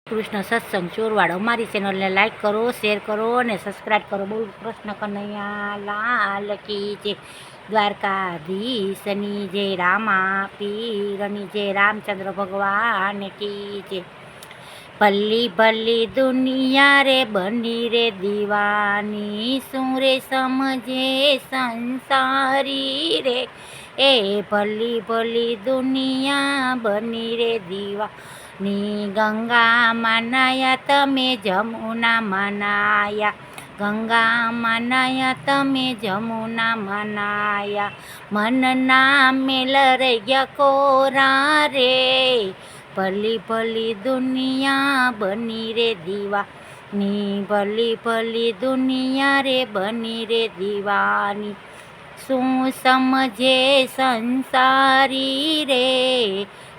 કૃષ્ણ સત્સંગ ચોરવાડ અમારી ચેનલને લાઈક કરો, શેર કરો અને સબસ્ક્રાઈબ કરો. બોલ કૃષ્ણ કનૈયા લાલ કી જય, દ્વારકાધીશની જય, રામા પીરની જય, રામચંદ્ર ભગવાન કી જય. પલ્લી ભલ્લી દુનિયા રે બની રે દીવાની, શું રે સમજે સંસારી રે. એ ભલી ભલી દુનિયા બની રે દીવા ની, ગંગા માનાયા તમે જમુના મનાયા, ગંગા માનાયા તમે જમુના મનાયા. મનના મેલ રહી ગયા કોરા રે, ભલી ભલી દુનિયા બની રે દીવાની, ભલી ભલી દુનિયા રે બની રે દીવાની. શું સમજે સંસારી રે,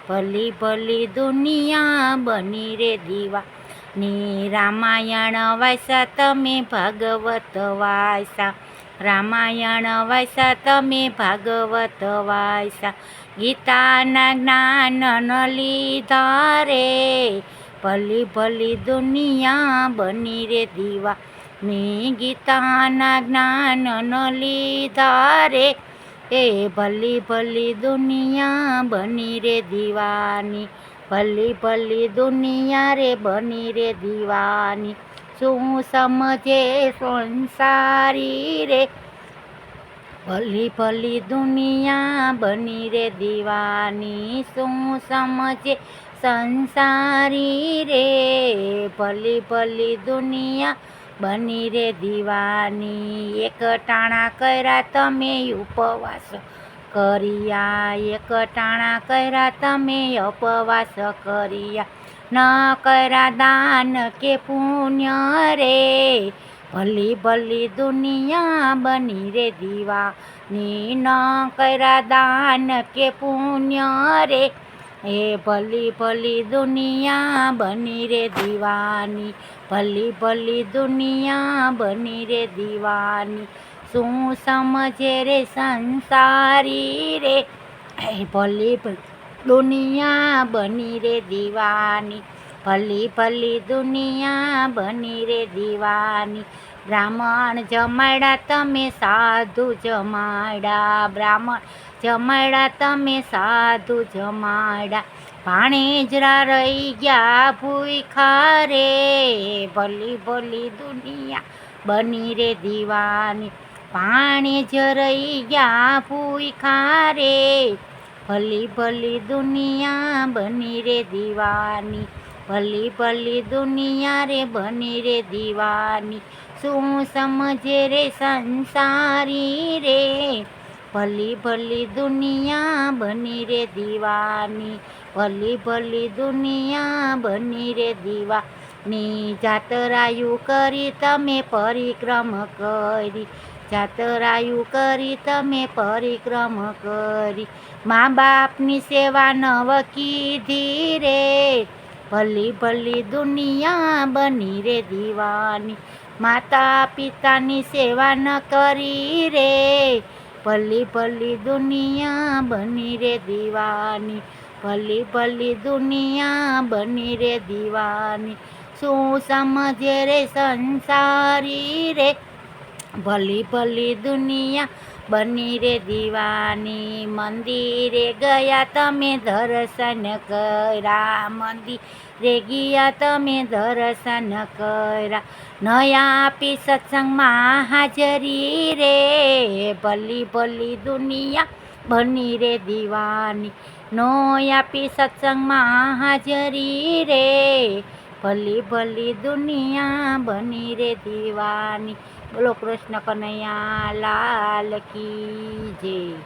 ભલી ભલી દુનિયા બની રે દીવાની. રામાયણ વાંચ્યા તમે ભાગવત વાંચ્યા, રામાયણ વાંચ્યા તમે ભાગવત વાંચ્યા. ગીતાના જ્ઞાન ન લીધા રે, ભલી ભલી દુનિયા બની રે દીવાની. ગીતાના જ્ઞાન ન લીધા રે, એ ભલી ભલી દુનિયા બની રે દીવાની, ભલી ભલી દુનિયા રે બની રે દીવાની. શું સમજે સંસારી રે, ભલી ભલી દુનિયા બની રે દીવાની. શું સમજે સંસારી રે, ભલી ભલી દુનિયા બની રે દીવાની. એક ટાણા કર્યા તમે ઉપવાસ કર્યા, એક ટાણા કર્યા તમે ઉપવાસ કર્યા. ન કર્યા દાન કે પુણ્ય રે, ભલી ભલી દુનિયા બની રે દીવાની. ન કર્યા દાન કે પુણ્ય રે, એ ભલી ભલી દુનિયા બની રે દીવાની, ભલી ભલી દુનિયા બની રે દીવાની. શું સમજે રે સંસારી રે, ભલી ભલી દુનિયા બની રે દીવાની, ભલી ભલી દુનિયા બની રે દીવાની. બ્રાહ્મણ જમાડ્યા તમે સાધુ જમાડ્યા, બ્રાહ્મણ જમાડ્યા તમે સાધુ જમાડ્યા. ભાણેજરા રહી ગયા ભૂખ્યા રે, ભલી ભલી દુનિયા બની રે દીવાની. ભાણેજ રહી ગયા ભૂખ્યા રે, ભલી ભલી દુનિયા બની રે દીવાની, ભલી ભલી દુનિયા રે બની રે દીવાની. શું સમજે રે સંસારી રે, ભલી ભલી દુનિયા બની રે દીવાની, ભલી ભલી દુનિયા બની રે દીવાની. જાતરાયું કરી તમે પરિક્રમ કરી, જાતરાયું કરી તમે પરિક્રમ કરી. મા બાપની સેવા નવ કીધી રે, ભલી ભલી દુનિયા બની રે દીવાની. માતા પિતાની સેવા ન કરી રે, ભલી ભલી દુનિયા બની રે દીવાની, ભલી ભલી દુનિયા બની રે દીવાની. શું સમજે રે સંસારી રે, ભલી ભલી દુનિયા બની રે દીવાની. મંદિરે ગયા તમે દર્શન કર્યા, મંદિરે ગયા તમે દર્શન કર્યા. નયા આપી સત્સંગમાં હાજરી રે, ભલી ભલી દુનિયા બની રે દીવાની. નો આપી સત્સંગમાં હાજરી રે, ભલી ભલી દુનિયા બની રે દીવાની. બોલો કૃષ્ણ કનૈયા લાલ કી જય.